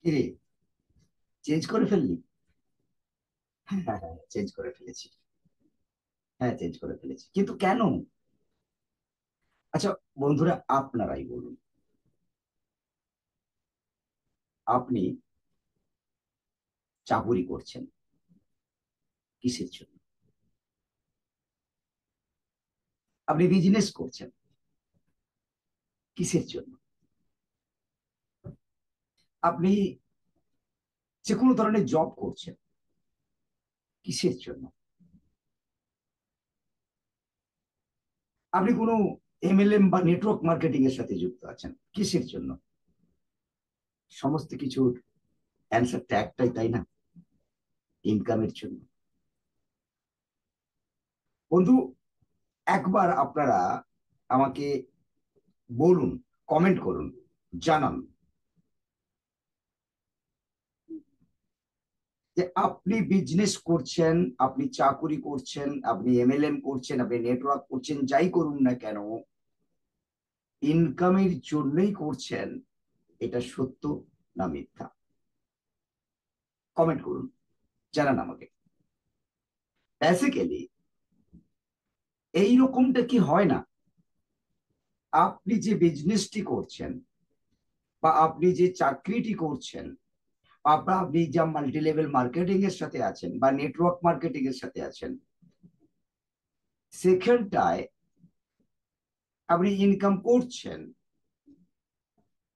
কিরে, চেঞ্জ করে ফেললি? হ্যাঁ হ্যাঁ হ্যাঁ, চেঞ্জ করে ফেলেছি। হ্যাঁ, চেঞ্জ করে ফেলেছি, কিন্তু কেন? আচ্ছা, বন্ধুরা আপনারাই বলুন। আপনি চাকুরি করছেন কিসের জন্য? আপনি বিজনেস করছেন কিসের জন্য? আপনি যে কোনো ধরনের জব করছেন কিসের জন্য? আপনি কোনো এমএলএম বা নেটওয়ার্ক মার্কেটিং এর সাথে যুক্ত আছেন কিসের জন্য? সমস্ত কিছুর অ্যান্সারটা একটাই, তাই না? ইনকামের জন্য। বন্ধু, একবার আপনারা আমাকে বলুন, কমেন্ট করুন, জানান যে আপনি বিজনেস করছেন, আপনি চাকুরি করছেন, আপনি এমএলএম করছেন, আপনি নেটওয়ার্ক করছেন, যাই করুন না কেন, ইনকামের জন্যই করছেন। এটা সত্য না মিথ্যা? কমেন্ট করুন, জানান আমাকে। বেসিক্যালি এই রকমটা কি হয় না? আপনি যে বিজনেসটি করছেন বা আপনি যে চাকরিটি করছেন বা আপনি যা মাল্টি লেভেল মার্কেটিং এর সাথে আছেন বা নেটওয়ার্ক মার্কেটিং এর সাথে আছেন, সেখানটায় আপনি ইনকাম করছেন,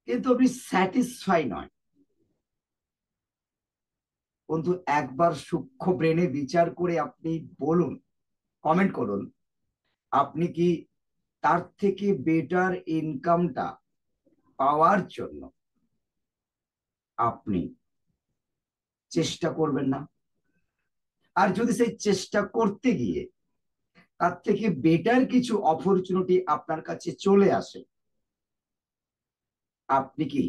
কিন্তু আপনি স্যাটিসফাই নয়। বন্ধু, একবার সূক্ষ্ম ব্রেনে বিচার করে আপনি বলুন, কমেন্ট করুন, আপনি কি তার থেকে বেটার ইনকামটা পাওয়ার জন্য আপনি চেষ্টা করবেন না? আর যদি সেই চেষ্টা করতে গিয়ে তার থেকে বেটার কিছু অপরচুনিটি আপনার কাছে চলে আসে, আপনি কি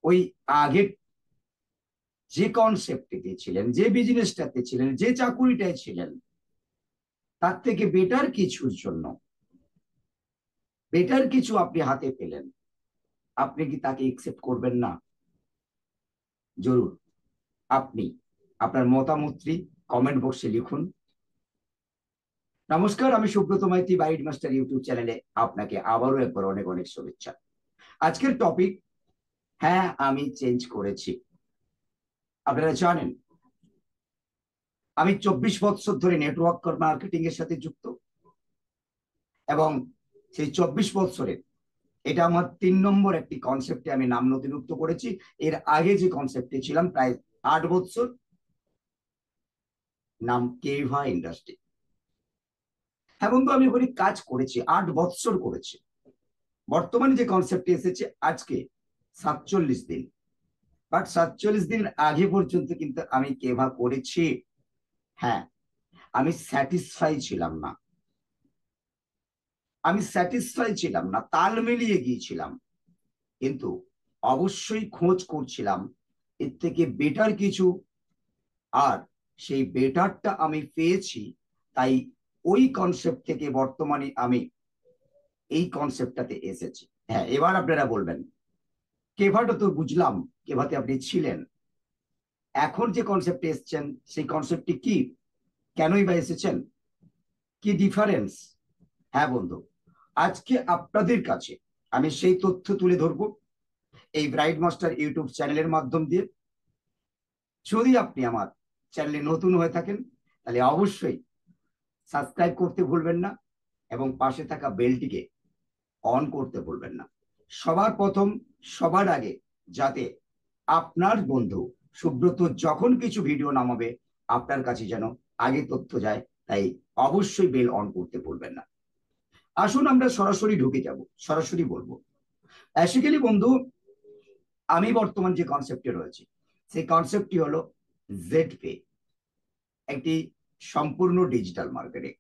ওই আগের যে কনসেপ্টে ছিলেন, যে বিজনেসটাতে ছিলেন, যে চাকুরিটায় ছিলেন, তার থেকে বেটার কিছুর জন্য, বেটার কিছু আপনি হাতে পেলেন, আপনি কি তাকে একসেপ্ট করবেন না? জরুর আপনি আপনার মতামতটি কমেন্ট বক্সে লিখুন। নমস্কার, আমি Subrata Maiti, byte master YouTube চ্যানেলে আপনাকে আবারও একবার অনেক অনেক শুভেচ্ছা। আজকের টপিক, হ্যাঁ আমি চেঞ্জ করেছি। আপনারা জানেন আমি 24 বছর ধরে নেটওয়ার্ক মার্কেটিং এর সাথে যুক্ত, এবং সেই 24 বছরে এটা আমার 3 নম্বর একটি কনসেপ্টে আমি নাম নথিভুক্ত করেছি। এর আগে যে কনসেপ্টে ছিলাম প্রায় 8 বছর, নাম কেভা ইন্ডাস্ট্রি। হ্যাঁ বন্ধু, আমি ওখানে কাজ করেছি, 8 বছর করেছি। বর্তমানে যে কনসেপ্টে এসেছে আজকে 47 দিন, বাট 47 দিন আগে পর্যন্ত কিন্তু আমি কেভা করেছি। হ্যাঁ, আমি স্যাটিসফাই ছিলাম না, তাল মিলিয়ে গিয়েছিলাম, কিন্তু অবশ্যই খোঁজ করছিলাম এর থেকে বেটার কিছু। আর সেই বেটারটা আমি পেয়েছি, তাই ওই কনসেপ্ট থেকে বর্তমানে আমি এই কনসেপ্টটাতে এসেছি। হ্যাঁ, এবার আপনারা বলবেন কেভাটা তো বুঝলাম, কেভাতে আপনি ছিলেন, এখন যে কনসেপ্টে এসেছেন সেই কনসেপ্টটি কি, কেনই বা এসেছেন, কি ডিফারেন্স? হ্যাঁ বন্ধু, আজকে আপনাদের কাছে আমি সেই তথ্য তুলে ধরবো এই ব্রাইট মাস্টার ইউটিউব চ্যানেলের মাধ্যম দিয়ে। যদি আপনি আমার চ্যানেলে নতুন হয়ে থাকেন, তাহলে অবশ্যই সাবস্ক্রাইব করতে ভুলবেন না, এবং পাশে থাকা বেলটিকে অন করতে ভুলবেন না। সবার প্রথম, সবার আগে, যাতে আপনার বন্ধু সুব্রত যখন কিছু ভিডিও নামাবে আপনার কাছে যেন আগে তথ্য যায়, তাই অবশ্যই বেল অন করতে ভুলবেন না। আসুন আমরা সরাসরি ঢুকে যাব, সরাসরি বলবো। বেসিক্যালি বন্ধু, আমি বর্তমান যে কনসেপ্টে রয়েছি সেই কনসেপ্টটি হলো জেড পে, একটি সম্পূর্ণ ডিজিটাল মার্কেটিং।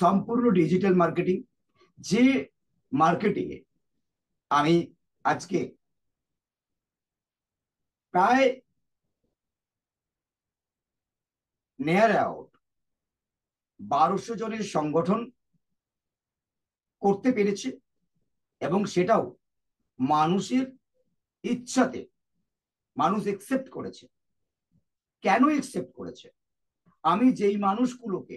সম্পূর্ণ ডিজিটাল মার্কেটিং, যে মার্কেটিং এ আমি আজকে প্রায় নেয়ার অ্যাবাউট 1200 জনের সংগঠন করতে পেরেছি, এবং সেটাও মানুষের ইচ্ছাতে, মানুষ একসেপ্ট করেছে। কেন একসেপ্ট করেছে? আমি যেই মানুষগুলোকে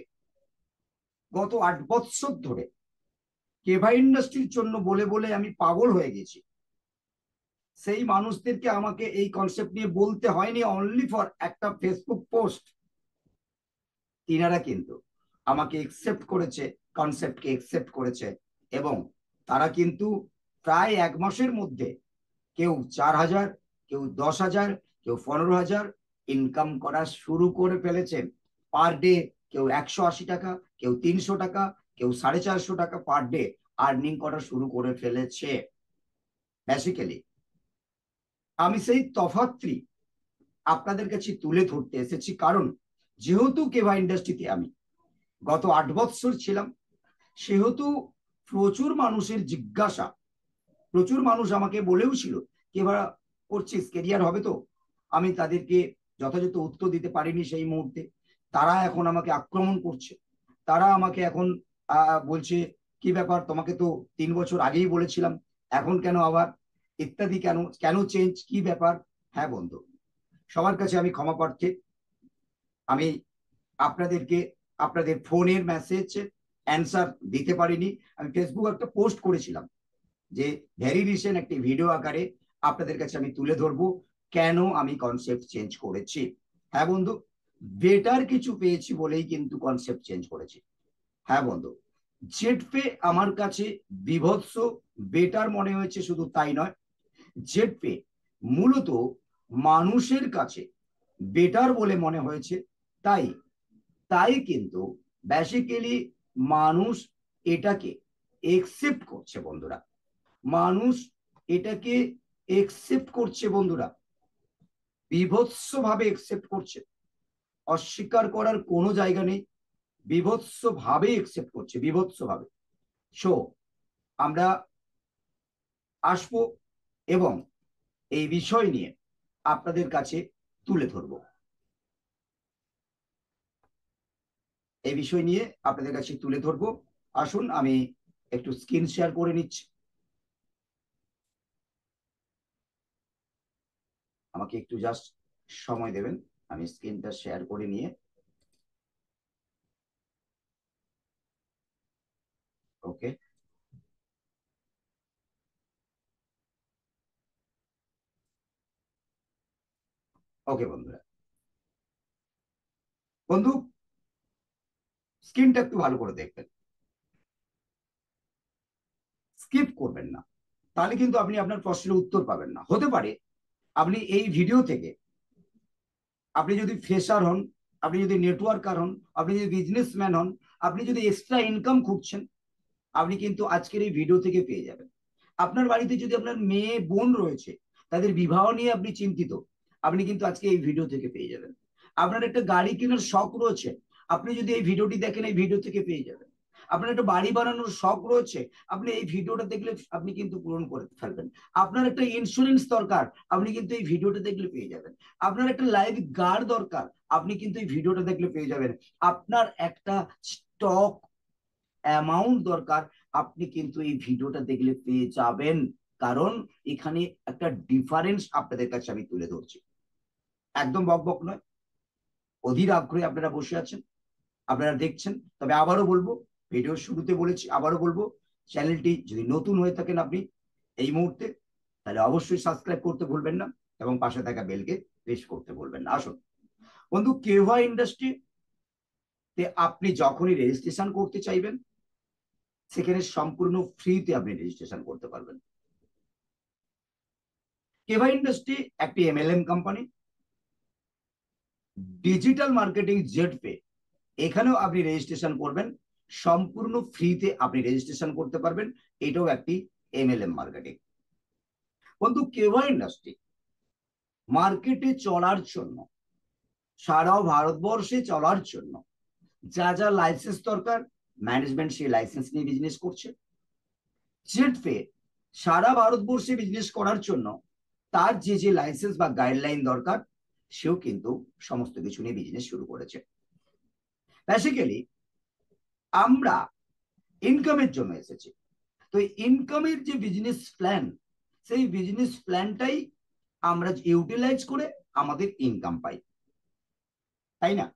গত 8 বছর ধরে কেভা ইন্ডাস্ট্রির জন্য বলে বলে আমি পাগল হয়ে গেছি, সেই মানুষদেরকে আমাকে এই কনসেপ্ট নিয়ে বলতে হয়নি অনলি ফর একটা ফেসবুক পোস্ট। তিনারা কিন্তু আমাকে একসেপ্ট করেছে, কনসেপ্টকে একসেপ্ট করেছে, এবং তারা কিন্তু প্রায় 1 মাসের মধ্যে কেউ 4,000, কেউ 10,000, কেউ 15,000 ইনকাম করা শুরু করে ফেলেছে পার ডে। কেউ 180 টাকা, কেউ 300 টাকা, কেউ 450 টাকা পার ডে আর্নিং করা শুরু করে ফেলেছে। বেসিক্যালি আমি সেই তফাৎটি আপনাদের কাছে তুলে ধরতে এসেছি, কারণ যেহেতু কেভা ইন্ডাস্ট্রিতে আমি গত 8 বছর ছিলাম, সেহেতু প্রচুর মানুষের জিজ্ঞাসা, প্রচুর মানুষ আমাকে বলেও ছিল কেভা করছিস, কেরিয়ার হবে তো? আমি তাদেরকে যথাযথ উত্তর দিতে পারিনি সেই মুহূর্তে। তারা এখন আমাকে আক্রমণ করছে, তারা আমাকে এখন বলছে কি ব্যাপার, তোমাকে তো 3 বছর আগেই বলেছিলাম, এখন কেন আবার, ইত্যাদি, কেন কেন চেঞ্জ, কি ব্যাপার? হ্যাঁ বন্ধু, সবার কাছে আমি ক্ষমা প্রার্থী। আমি আপনাদেরকে আপনাদের ফোনের মেসেজ অ্যান্সার দিতে পারিনি। আমি ফেসবুক একটা পোস্ট করেছিলাম যে ভেরি রিসেন্ট একটি ভিডিও আকারে আপনাদের কাছে আমি তুলে ধরবো কেন আমি কনসেপ্ট চেঞ্জ করেছি। হ্যাঁ বন্ধু, বেটার কিছু পেয়েছি বলেই কিন্তু কনসেপ্ট চেঞ্জ করেছি। হ্যাঁ বন্ধু, জেটপে আমার কাছে বিভৎস বেটার মনে হয়েছে, শুধু তাই নয়, জেটপে মূলত মানুষের কাছে বেটার বলে মনে হয়েছে। তাই তাই কিন্তু বেসিক্যালি মানুষ এটাকে একসেপ্ট করছে বন্ধুরা, মানুষ এটাকে একসেপ্ট করছে বন্ধুরা, বিভৎস ভাবে একসেপ্ট করছে। অস্বীকার করার কোনো জায়গা নেই, বিভৎস ভাবে একসেপ্ট করছে, বিভৎস ভাবে। সো আমরা আসবো এবং এই বিষয় নিয়ে আপনাদের কাছে তুলে ধরব, এই বিষয় নিয়ে আপনাদের কাছে তুলে ধরব। আসুন আমি একটু স্ক্রিন শেয়ার করে নিচ্ছি, আমাকে একটু জাস্ট সময় দেবেন, আমি স্ক্রিনটা শেয়ার করে নিয়ে। ওকে, ওকে বন্ধুরা, বন্ধু স্ক্রিনটা একটু ভালো করে দেখবেন, স্কিপ করবেন না, তাহলে কিন্তু আপনি আপনার প্রশ্নের উত্তর পাবেন না। হতে পারে আপনি এই ভিডিও থেকে, আপনি যদি ফ্রেশার হন, আপনি যদি নেটওয়ার্কার হন, আপনি যদি বিজনেসম্যান হন, আপনি যদি এক্সট্রা ইনকাম খুঁজছেন, আপনি কিন্তু আজকের এই ভিডিও থেকে পেয়ে যাবেন। আপনার বাড়িতে যদি আপনার মেয়ে বোন রয়েছে, তাদের বিবাহ নিয়ে আপনি চিন্তিত, আপনি কিন্তু আজকে এই ভিডিও থেকে পেয়ে যাবেন। আপনার একটা গাড়ি কেনার শখ রয়েছে, আপনি যদি এই ভিডিওটি দেখেন, এই ভিডিও থেকে পেয়ে যাবেন। আপনার একটা বাড়ি বানানোর শখ রয়েছে, আপনি এই ভিডিওটা দেখলে আপনি কিন্তু পূরণ করে ফেলবেন। আপনার একটা ইন্স্যুরেন্স দরকার, আপনি কিন্তু এই ভিডিওটা দেখলে পেয়ে যাবেন। আপনার একটা লাইফ গার্ড দরকার, আপনি কিন্তু এই ভিডিওটা দেখলে পেয়ে যাবেন। আপনার একটা স্টক অ্যামাউন্ট দরকার, আপনি কিন্তু এই ভিডিওটা দেখলে পেয়ে যাবেন। কারণ এখানে একটা ডিফারেন্স আপনাদের কাছে আমি তুলে ধরছি, একদম বকবক নয়, অধীর আগ্রহে আপনারা বসে আছেন, আপনারা দেখছেন। তবে আবারও বলবো, ভিডিওর শুরুতে বলেছি, আবারও বলবো, চ্যানেলটি যদি নতুন হয়ে থাকেন আপনি এই মুহূর্তে, তাহলে অবশ্যই সাবস্ক্রাইব করতে ভুলবেন না এবং পাশে থাকা বেলকে প্রেস করতে ভুলবেন না। আসুন বন্ধু, কেভা ইন্ডাস্ট্রিতে আপনি যখনই রেজিস্ট্রেশন করতে চাইবেন, সেখানে সম্পূর্ণ ফ্রিতে আপনি রেজিস্ট্রেশন করতে পারবেন। কেভা ইন্ডাস্ট্রি একটি এমএলএম কোম্পানি, ডিজিটাল মার্কেটিং জেটপে, এখানেও আপনি রেজিস্ট্রেশন করবেন, সম্পূর্ণ ফ্রিতে আপনি রেজিস্ট্রেশন করতে পারবেন। এটাও একটি এমএলএম মার্কেটিং। বন্ধু, কেভা ইন্ডাস্ট্রি মার্কেটে চলার জন্য, সারা ভারতবর্ষে চলার জন্য যা যা লাইসেন্স দরকার, ম্যানেজমেন্ট সেই লাইসেন্স নিয়ে বিজনেস করছে। জেটপে সারা ভারতবর্ষে বিজনেস করার জন্য তার যে যে লাইসেন্স বা গাইডলাইন দরকার, সেও কিন্তু সমস্ত কিছু নিয়ে বিজনেস শুরু করেছে। বেসিক্যালি আমরা ইনকামের জন্য এসেছি, তো ইনকামের যে বিজনেস প্ল্যান, সেই বিজনেস প্ল্যানটাই আমরা ইউটিলাইজ করে আমাদের ইনকাম পাই, তাই না?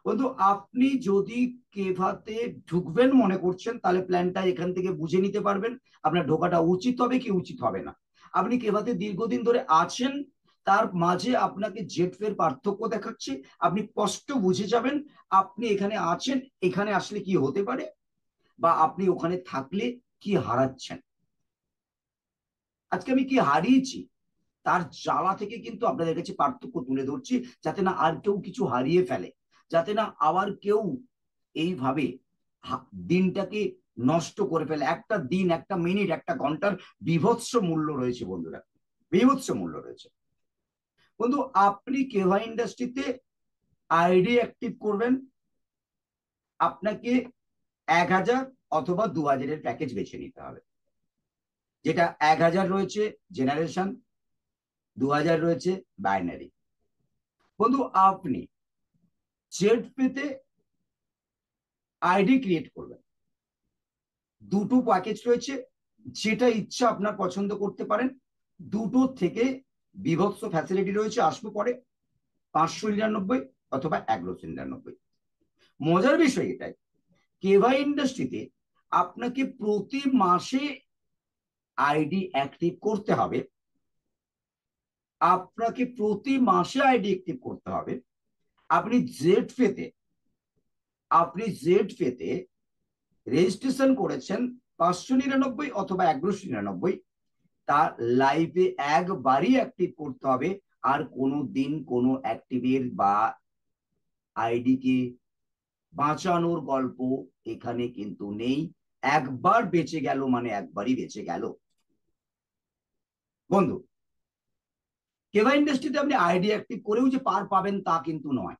বন্ধু, আপনি যদি কেভাতে ঢুকবেন মনে করছেন, তাহলে প্ল্যানটা এখান থেকে বুঝে নিতে পারবেন আপনার ঢোকাটা উচিত হবে কি উচিত হবে না। আপনি কেভাতে দীর্ঘদিন ধরে আছেন, তার মাঝে আপনাকে জেটফের পার্থক্য দেখাচ্ছি, আপনি স্পষ্ট বুঝে যাবেন আপনি এখানে আছেন, এখানে আসলে কি হতে পারে, বা আপনি ওখানে থাকলে কি হারাচ্ছেন। আজকে আমি কি হারিয়েছি তার জ্বালা থেকে কিন্তু আপনাদের কাছে পার্থক্য তুলে ধরছি, যাতে না আর কেউ কিছু হারিয়ে ফেলে, যাতে না আবার কেউ এইভাবে দিনটাকে নষ্ট করে ফেলে। একটা দিন, একটা মিনিট, একটা ঘন্টার বিভৎস মূল্য রয়েছে বন্ধুরা, বিভৎস মূল্য রয়েছে। বন্ধু, আপনি কেভা ইন্ডাস্ট্রিতে আইডি অ্যাক্টিভ করবেন, আপনাকে 1,000 অথবা 2,000 প্যাকেজ বেছে নিতে হবে। যেটা 1,000 রয়েছে জেনারেশন, 2,000 রয়েছে বাইনারি। বন্ধু, আপনি জেড পেতে আইডি ক্রিয়েট করবেন, দুটো প্যাকেজ রয়েছে, যেটা ইচ্ছা আপনার পছন্দ করতে পারেন। দুটো থেকে বিভৎস ফ্যাসিলিটি রয়েছে, আসবো পরে। 599 অথবা 1,99। মজার বিষয় এটাই, কেভা ইন্ডাস্ট্রিতে আপনাকে প্রতি মাসে আইডি অ্যাক্টিভ করতে হবে, আপনাকে প্রতি মাসে আইডি অ্যাক্টিভ করতে হবে। আপনি জেড পেতে, আপনি জেড পেতে রেজিস্ট্রেশন করেছেন 599 অথবা 1,99, তার লাইভে একবারই অ্যাক্টিভ করতে হবে। আর কোনো দিন কোনো অ্যাক্টিভের বা আইডি কে বাঁচানোর গল্প এখানে কিন্তু নেই। একবার বেঁচে গেল মানে একবারই বেঁচে গেল। বন্ধু, কেভা ইন্ডাস্ট্রিতে আপনি আইডি অ্যাক্টিভ করেও যে পার পাবেন তা কিন্তু নয়।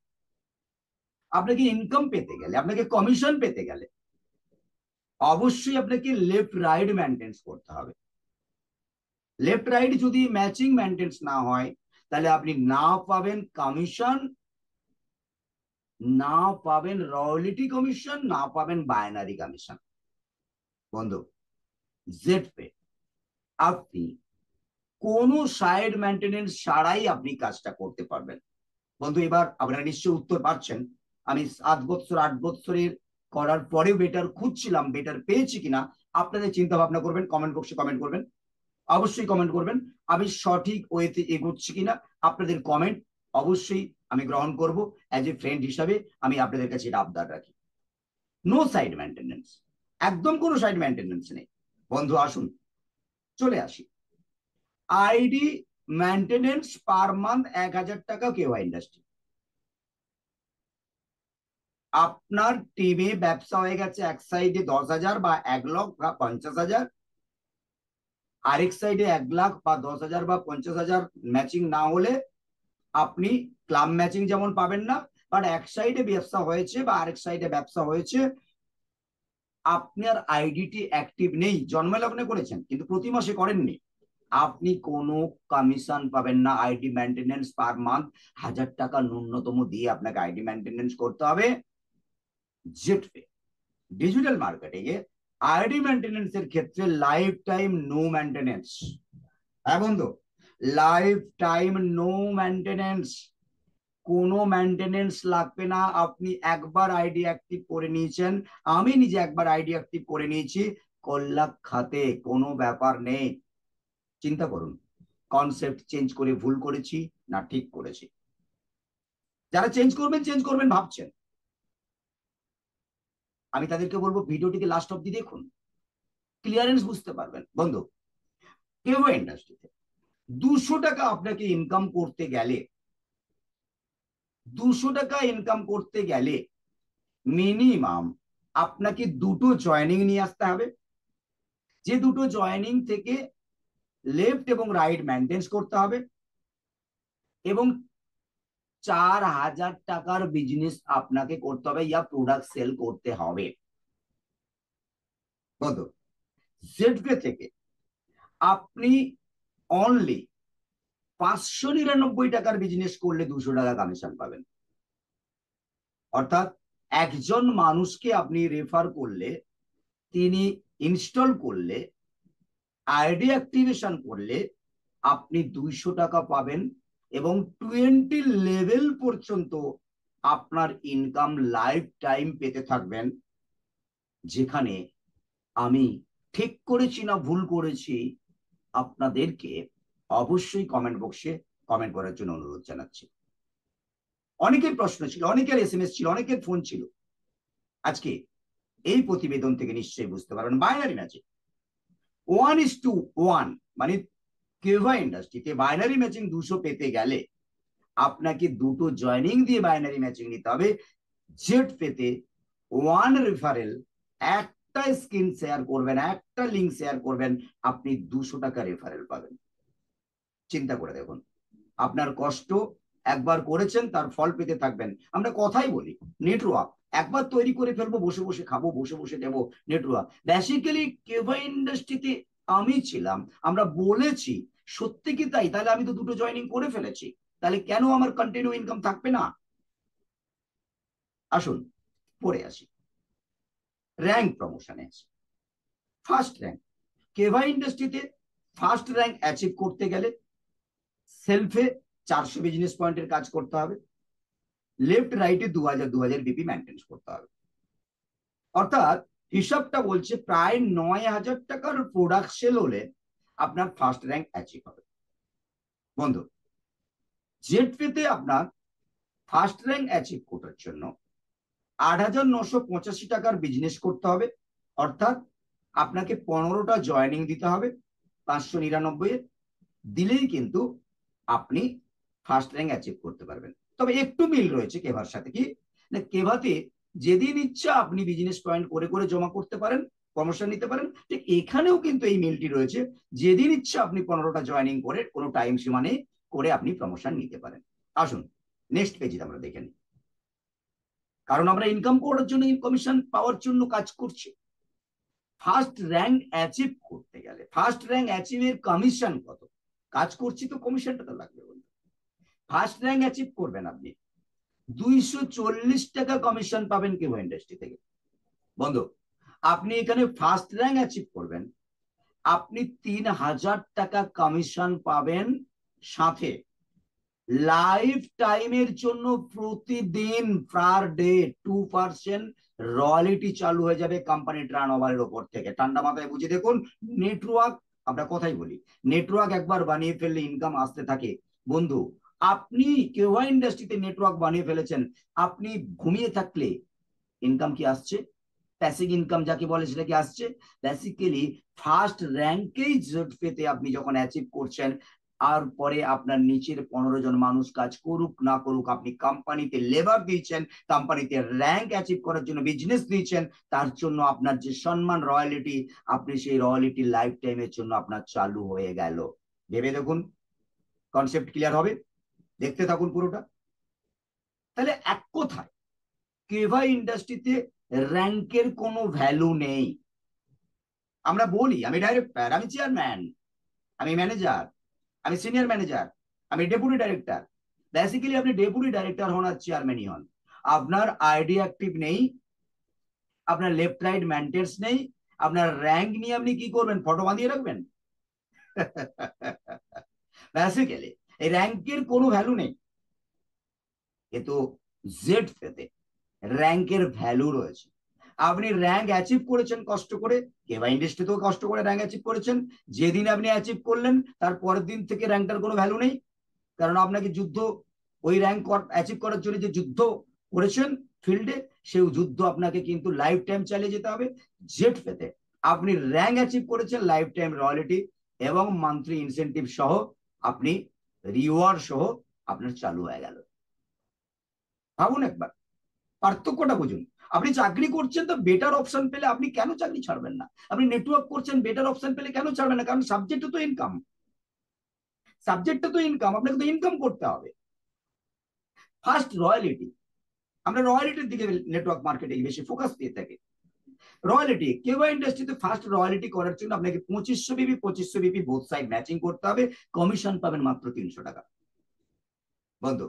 আপনাকে ইনকাম পেতে গেলে, আপনাকে কমিশন পেতে গেলে অবশ্যই আপনাকে লেফট রাইট মেনটেন্স করতে হবে। লেফট রাইট যদি ম্যাচিং মেনটেন্স না হয়, তাহলে আপনি না পাবেন কমিশন, না পাবেন রয়্যালিটি কমিশন, না পাবেন বাইনারি কমিশন। বন্ধু, জেড পে আপনি কোনো সাইড মেনটেনেন্স ছাড়াই আপনি কাজটা করতে পারবেন। বন্ধু, এবার আপনারা নিশ্চয়ই উত্তর পাচ্ছেন। আমি 7 বছর 8 বছরের করার পরেও বেটার খুঁজছিলাম, বেটার পেয়েছি কিনা। আপনাদের চিন্তা ভাবনা করবেন, কমেন্ট বক্সে কমেন্ট করবেন, অবশ্যই কমেন্ট করবেন। আমি সঠিক ওয়েতে এগোচ্ছি কিনা আপনাদের কমেন্ট অবশ্যই আমি গ্রহণ করব। অ্যাজ এ ফ্রেন্ড হিসাবে আমি আপনাদের কাছে এটা আবদার রাখি। নো সাইড মেনটেনেন্স, একদম কোনো সাইড মেনটেনেন্স নেই। বন্ধু আসুন, চলে আসি। আইডি মেনটেনেন্স পার মান্থ 1,000 টাকা কেওয়া ইন্ডাস্ট্রি। আপনার টিমে ব্যবসা হয়ে গেছে এক সাইডে 10,000 বা 1,00,000 বা 50,000, আরেক সাইডে 1,00,000 বা 10,000 বা 50,000 ম্যাচিং না হলে আপনি ক্লাব ম্যাচিং যেমন পাবেন না। বাট এক সাইডে ব্যবসা হয়েছে বা আরেক সাইডে ব্যবসা হয়েছে, আপনার আইডিটি অ্যাক্টিভ নেই, জন্মলগ্নে করেছেন কিন্তু প্রতি মাসে করেননি, আপনি কোনো কমিশন পাবেন না। আইডি মেনটেনেন্স পার মান্থ 1,000 টাকা ন্যূনতম দিয়ে আপনাকে আইডি মেনটেনেন্স করতে হবে। জেটপে ডিজিটাল মার্কেটিং এ আইডি মেনটেনেন্স এর ক্ষেত্রে লাইফ টাইম নো মেনটেনেন্স। হ্যাঁ বন্ধু, লাইফ টাইম নো মেনটেনেন্স, কোনো মেনটেনেন্স লাগবে না। আপনি একবার আইডি অ্যাক্টিভ করে নিয়েছেন, আমি নিজে একবার আইডি অ্যাক্টিভ করে নিয়েছি, কল্যাক খাতে কোনো ব্যাপার নেই। চিন্তা করুন, কনসেপ্ট চেঞ্জ করে ভুল করেছি না ঠিক করেছি। যারা চেঞ্জ করবেন ভাবছেন, আমি তাদেরকে বলবো ভিডিওটিকে লাস্ট অব্দি দেখুন, ক্লিয়ারেন্স বুঝতে পারবেন। বন্ধু, কেভা ইন্ডাস্ট্রিতে 200 টাকা আপনাকে ইনকাম করতে গেলে, 200 টাকা ইনকাম করতে গেলে মিনিমাম আপনাকে দুটো জয়েনিং নিয়ে আসতে হবে, যে দুটো জয়েনিং থেকে লেফট এবং রাইট মেনটেন্স করতে হবে, এবং 4,000 টাকার বিজনেস আপনাকে করতে হবে, ইয়া প্রোডাক্ট সেল করতে হবে। বন্ধু, জেডপে থেকে আপনি অনলি 599 টাকার বিজনেস করলে 200 টাকা কমিশন পাবেন। অর্থাৎ একজন মানুষকে আপনি রেফার করলে, তিনি ইনস্টল করলে, আইডি অ্যাক্টিভেশন করলে আপনি 200 টাকা পাবেন এবং 20 লেভেল পর্যন্ত আপনার ইনকাম লাইফ টাইম পেতে থাকবেন। যেখানে আমি ঠিক করেছি না ভুল করেছি আপনাদেরকে অবশ্যই কমেন্ট বক্সে কমেন্ট করার জন্য অনুরোধ জানাচ্ছি। অনেকের প্রশ্ন ছিল, অনেকের এসএমএস ছিল, অনেকের ফোন ছিল। আজকে এই প্রতিবেদন থেকে নিশ্চয়ই বুঝতে পারবেন বাইনারি ম্যাচিং 1:1, মানে কেভা ইন্ডাস্ট্রিতে বাইনারি ম্যাচিং 200 পেতে গেলে আপনাকে দুটো জয়নিং দিয়ে বাইনারি ম্যাচিং নিতে হবে। জেট পেতে 1 রেফারেল, একটা স্ক্রিন শেয়ার করবেন, একটা লিঙ্ক শেয়ার করবেন, আপনি 200 টাকা রেফারেল পাবেন। চিন্তা করে দেখুন, আপনার কষ্ট একবার করেছেন, তার ফল পেতে থাকবেন। আমরা কথাই বলি নেটওয়ার্ক একবার তৈরি করে ফেলবো, বসে বসে খাবো, বসে বসে দেবো নেটওয়ার্ক। বেসিক্যালি কেভা ইন্ডাস্ট্রিতে আমি ছিলাম, আমরা বলেছি, সত্যি কি তাই? তাহলে আমি তো দুটো জয়েনিং করে ফেলেছি, তাহলে কেন আমার কন্টিনিউ ইনকাম থাকবে না? আসুন পড়ে আসি, র্যাঙ্ক প্রমোশনে আসি। ফার্স্ট র্যাঙ্ক কেভা ইন্ডাস্ট্রিতে ফার্স্ট র্যাঙ্ক অ্যাচিভ করতে গেলে সেলফে 400 বিজনেস পয়েন্টের কাজ করতে হবে, লেফট রাইটে 2000 বিপি মেনটেন করতে হবে। অর্থাৎ হিসাবটা বলছে প্রায় 9000 টাকার প্রোডাক্ট সেল হলে আপনার ফার্স্ট র্যাঙ্ক অ্যাচিভ হবে। বন্ধু, জেট পেতে আপনার ফার্স্ট র্যাঙ্ক অ্যাচিভ করার জন্য 8985 টাকার বিজনেস করতে হবে। অর্থাৎ আপনাকে 15টা জয়েনিং দিতে হবে 599 দিলেই কিন্তু আপনি ফার্স্ট র্যাঙ্ক অ্যাচিভ করতে পারবেন। তবে একটু মিল রয়েছে কেভার সাথে। কি না, কেভাতে যেদিন ইচ্ছা আপনি বিজনেস পয়েন্ট করে করে জমা করতে পারেন, প্রমোশন নিতে পারেন। ঠিক এখানেও কিন্তু এই মিলটি রয়েছে, যেদিন ইচ্ছা আপনি 15টা জয়েনিং করে কোনো টাইম সীমা নেই, করে আপনি প্রমোশন নিতে পারেন। আসুন নেক্সট পেজে আমরা দেখে নিই, কারণ আমরা ইনকাম করার জন্য, কমিশন পাওয়ার জন্য কাজ করছি। ফার্স্ট র্যাঙ্ক অ্যাচিভ করতে গেলে ফার্স্ট র্যাঙ্ক অ্যাচিভের কমিশন কত? কাজ করছি তো কমিশনটা তো লাগবে। ফার্স্ট র্যাঙ্ক অ্যাচিভ করবেন আপনি 240 টাকা কমিশন পাবেন কেভা ইন্ডাস্ট্রি থেকে। বন্ধু, আপনি এখানে ফার্স্ট র্যাঙ্ক অ্যাচিভ করবেন, আপনি 3000 টাকা কমিশন পাবেন, সাথে লাইফ টাইমের জন্য প্রতিদিন পার ডে 2% রয়্যালিটি চালু হয়ে যাবে কোম্পানি টার্ন ওভারের ওপর থেকে। ঠান্ডা মাথায় বুঝে দেখুন, নেটওয়ার্ক, আমরা কথাই বলি, নেটওয়ার্ক একবার বানিয়ে ফেললে ইনকাম আসতে থাকে। বন্ধু, আপনি কেওয়া ইন্ডাস্ট্রিতে নেটওয়ার্ক বানিয়ে ফেলেছেন, আপনি ঘুমিয়ে থাকলে ইনকাম কি আসছে? প্যাসিভ ইনকাম যাকে বলে সেটা কি আসছে? বেসিক্যালি ফার্স্ট র্যাঙ্কেই জোট পেতে আপনি যখন অ্যাচিভ করছেন, আর পরে আপনার নিচের 15 জন মানুষ কাজ করুক না করুক, আপনি কোম্পানিতে লেবার দিয়েছেন, কোম্পানিতে র্যাঙ্ক অ্যাচিভ করার জন্য বিজনেস দিয়েছেন, তার জন্য আপনার যে সম্মান রয়্যালিটি, আপনি সেই রয়্যালিটি লাইফ টাইমের জন্য আপনার চালু হয়ে গেল। ভেবে দেখুন, কনসেপ্ট ক্লিয়ার হবে? দেখতে থাকুন পুরোটা। তাহলে এক কথায় কেভা ইন্ডাস্ট্রিতে র্যাঙ্কের কোনো ভ্যালু নেই। আমরা বলি আমি ডাইরেক্টর, আমি চেয়ারম্যান, আমি ম্যানেজার, আমি সিনিয়র ম্যানেজার, আমি ডেপুটি ডাইরেক্টর। বেসিক্যালি আপনি ডেপুটি ডাইরেক্টর হন আর চেয়ারম্যানই হন, আপনার আইডি অ্যাক্টিভ নেই, আপনার লেফট রাইট মেনটেন্স নেই, আপনার র্যাঙ্ক নিয়ে আপনি কি করবেন? ফটো বাঁধিয়ে রাখবেন? বেসিক্যালি এই র্যাঙ্কের কোনো ভ্যালু নেই, কিন্তু জেড পেতে র্যাঙ্কের ভ্যালু রয়েছে। আপনি র্যাঙ্ক অ্যাচিভ করেছেন কষ্ট করে, কেভা ইন্ডাস্ট্রিতেও কষ্ট করে র্যাঙ্ক অ্যাচিভ করেছেন। যেদিন আপনি অ্যাচিভ করলেন তার পরের দিন থেকে র্যাঙ্কটার কোনো ভ্যালু নেই, কারণ আপনাকে যুদ্ধ, ওই র্যাঙ্ক অ্যাচিভ করার জন্য যে যুদ্ধ করেছেন ফিল্ডে, সেই যুদ্ধ আপনাকে কিন্তু লাইফ টাইম চালিয়ে যেতে হবে। জেট পেতে আপনি র্যাঙ্ক অ্যাচিভ করেছেন, লাইফ টাইম রয়্যালিটি এবং মান্থলি ইনসেন্টিভ সহ, আপনি রিওয়ার্ড সহ আপনার চালু হয়ে গেল। ভাবুন একবার, পার্থক্যটা বুঝুন। আপনি চাকরি করছেন তো বেটার অপশন পেলে আপনি কেন চাকরি ছাড়বেন না? আপনি নেটওয়ার্ক করছেন, বেটার অপশন পেলে কেন ছাড়বেন না? কারণ সাবজেক্ট তো ইনকাম, সাবজেক্টটা তো ইনকাম, আপনাকে তো ইনকাম করতে হবে। ফার্স্ট রয়্যালিটি, আমরা রয়্যালিটির দিকে নেটওয়ার্ক মার্কেটিং বেশি ফোকাস দিয়ে থাকি। রয়্যালিটি, কেওয়া ইন্ডাস্ট্রিতে ফার্স্ট রয়্যালিটি করার জন্য আপনাকে 2500 বিপি বোথ সাইড ম্যাচিং করতে হবে, কমিশন পাবেন মাত্র 300 টাকা। বন্ধু,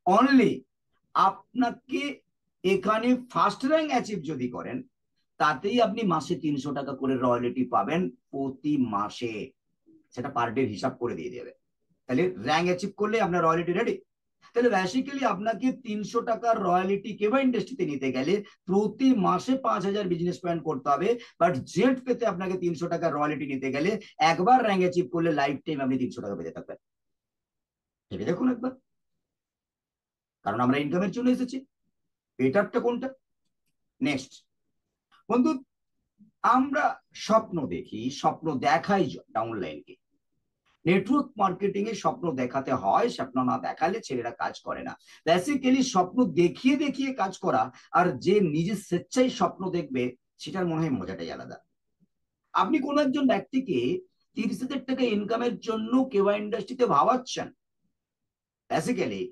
অনলি আপনাকে এখানে ফার্স্ট র্যাঙ্ক অ্যাচিভ যদি করেন, তাতেই আপনি মাসে 300 টাকা করে রয়্যালিটি পাবেন প্রতি মাসে। সেটা পার ডে হিসাব করে দিয়ে দেবে। তাহলে র্যাঙ্ক অ্যাচিভ করলে আপনার রয়্যালিটি রেডি। তাহলে বেসিক্যালি আপনাকে 300 টাকার রয়্যালিটি কেবা ইন্ডাস্ট্রিতে নিতে গেলে প্রতি মাসে 5,000 বিজনেস পয়েন্ট করতে হবে। বাট জেট পেতে আপনাকে 300 টাকার রয়্যালিটি নিতে গেলে একবার র্যাঙ্ক অ্যাচিভ করলে লাইফ টাইম আপনি 300 টাকা পেতে থাকবেন। ভেবে দেখুন একবার, কারণ আমরা ইনকামের জন্য এসেছি। বেটারটা কোনটা? নেক্সট বন্ধু, আমরা স্বপ্ন দেখি, স্বপ্ন দেখাই ডাউনলাইনকে। নেটওয়ার্ক মার্কেটিং এ স্বপ্ন দেখাতে হয়, স্বপ্ন না দেখালে ছেলেরা কাজ করে না। বেসিক্যালি স্বপ্ন দেখিয়ে দেখিয়ে কাজ করা আর যে নিজের স্বেচ্ছায় স্বপ্ন দেখবে, সেটার মনে হয় মজাটাই আলাদা। আপনি কোন একজন ব্যক্তিকে 30,000 টাকা ইনকামের জন্য কেওয়া ইন্ডাস্ট্রিতে ভাবাচ্ছেন, বেসিক্যালি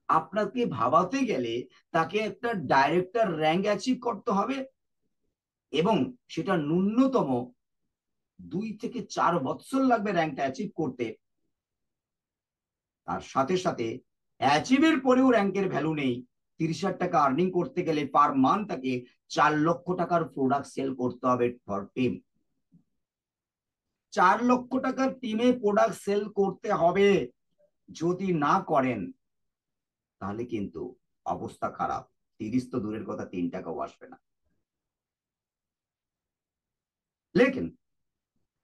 আপনাকে ভাবাতে গেলে তাকে একটা ডাইরেক্টর র্যাঙ্ক অ্যাচিভ করতে হবে, এবং সেটা ন্যূনতম 2 থেকে 4 বছর লাগবে র্যাঙ্কটা অ্যাচিভ করতে। তার সাথে সাথে অ্যাচিভের পরেও র্যাঙ্কের ভ্যালু নেই। 30,000 টাকা আর্নিং করতে গেলে পার মান্থ তাকে 4 লক্ষ টাকার প্রোডাক্ট সেল করতে হবে ফর টিম। 4 লক্ষ টাকার টিমে প্রোডাক্ট সেল করতে হবে। যদি না করেন তাহলে কিন্তু অবস্থা খারাপ। 30 তো দূরের কথা, 3 টাকাও আসবে না। লেকিন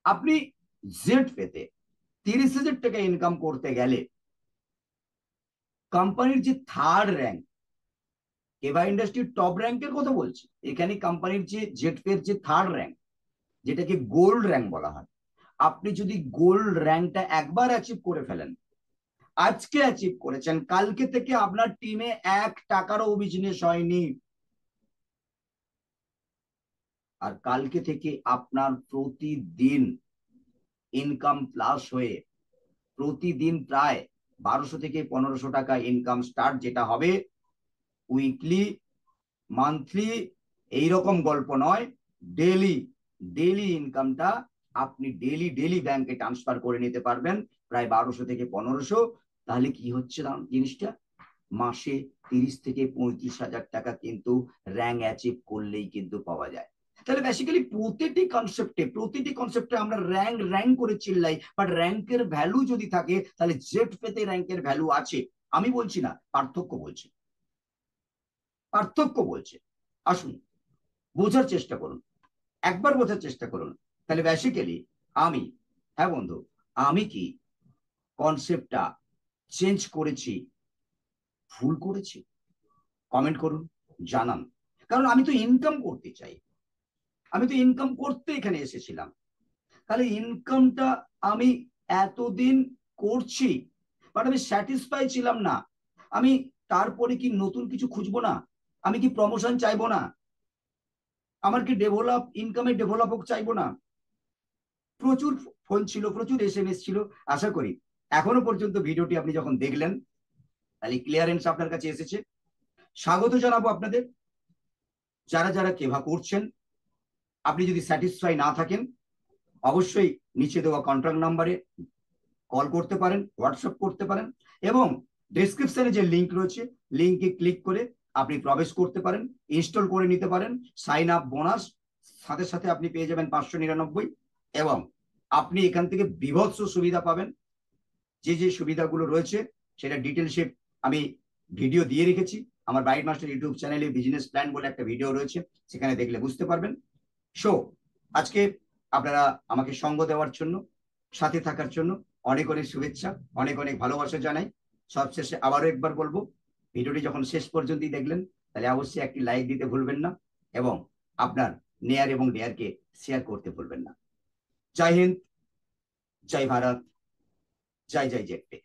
আপনি জেড পেতে 30,000 টাকা ইনকাম করতে গেলে কোম্পানির যে থার্ড র্যাঙ্ক, কেবা ইন্ডাস্ট্রির টপ র্যাঙ্কের কথা বলছি, এখানে কোম্পানির যে জেটপের যে থার্ড র্যাঙ্ক, যেটাকে গোল্ড র্যাঙ্ক বলা হয়, আপনি যদি গোল্ড র্যাঙ্কটা একবার অ্যাচিভ করে ফেলেন, আজকে অ্যাচিভ করেছেন, কালকে থেকে আপনার টিমে 1 টাকারও বিজনেস হয়নি, আর কালকে থেকে আপনার প্রতিদিন ইনকাম প্লাস হয়ে প্রতিদিন প্রায় 1200 থেকে 1500 টাকা ইনকাম স্টার্ট, যেটা হবে উইকলি, মান্থলি, এইরকম গল্প নয়, ডেলি। ডেলি ইনকামটা আপনি ডেলি ডেলি ব্যাংকে ট্রান্সফার করে নিতে পারবেন, প্রায় 1200 থেকে 1500। তাহলে কি হচ্ছে জিনিসটা? মাসে 30 থেকে 35,000 টাকা কিন্তু র্যাঙ্ক অ্যাচিভ করলেই কিন্তু পাওয়া যায়। তাহলে বেসিক্যালি প্রতিটি কনসেপ্টে আমরা র্যাঙ্ক র্যাঙ্ক করে চিল্লাই, বাট র্যাঙ্কের ভ্যালু যদি থাকে তাহলে জেট পেতে র্যাঙ্কের ভ্যালু আছে। আমি বলছি না, পার্থক্য বলছি, পার্থক্য বলছে। আসুন বোঝার চেষ্টা করুন, একবার বোঝার চেষ্টা করুন। তাহলে বেসিক্যালি আমি, হ্যাঁ বন্ধু, আমি কি কনসেপ্টটা চেঞ্জ করেছি, ভুল করেছি? কমেন্ট করুন, জানান। কারণ আমি তো ইনকাম করতে চাই, আমি তো ইনকাম করতে এখানে এসেছিলাম। তাহলে ইনকামটা আমি এতদিন করছি, বাট আমি স্যাটিসফাই ছিলাম না। আমি তারপরে কি নতুন কিছু খুঁজবো না? আমি কি প্রমোশন চাইবো না? আমার কি ডেভেলপ, ইনকামে ডেভেলপ হোক চাইবো না? প্রচুর ফোন ছিল, প্রচুর SMS ছিল। আশা করি এখনো পর্যন্ত ভিডিওটি আপনি যখন দেখলেন, তাহলে ক্লিয়ারেন্স আপনার কাছে এসেছে। স্বাগত জানাবো আপনাদের, যারা যারা কেভা করছেন। আপনি যদি স্যাটিসফাই না থাকেন, অবশ্যই নিচে দেওয়া কন্ট্যাক্ট নাম্বারে কল করতে পারেন, হোয়াটসঅ্যাপ করতে পারেন, এবং ডেসক্রিপশনে যে লিঙ্ক রয়েছে, লিঙ্কে ক্লিক করে আপনি প্রবেশ করতে পারেন, ইনস্টল করে নিতে পারেন। সাইন আপ বোনাস সাথে সাথে আপনি পেয়ে যাবেন 599, এবং আপনি এখান থেকে বিভৎস সুবিধা পাবেন। যে যে সুবিধাগুলো রয়েছে সেটা ডিটেলসে আমি ভিডিও দিয়ে রেখেছি। আমার ব্রাইট মাস্টার ইউটিউব চ্যানেলে বিজনেস প্ল্যান বলে একটা ভিডিও রয়েছে, সেখানে দেখলে বুঝতে পারবেন। সো আজকে আপনারা আমাকে সঙ্গ দেওয়ার জন্য, সাথে থাকার জন্য অনেক অনেক শুভেচ্ছা, অনেক অনেক ভালোবাসা জানাই। সবশেষে আবারও একবার বলবো, ভিডিওটি যখন শেষ পর্যন্তই দেখলেন, তাহলে অবশ্যই একটি লাইক দিতে ভুলবেন না, এবং আপনার নেয়ার এবং ডেয়ারকে শেয়ার করতে ভুলবেন না। জয় হিন্দ, জয় ভারত, জয় জয় জেটপে।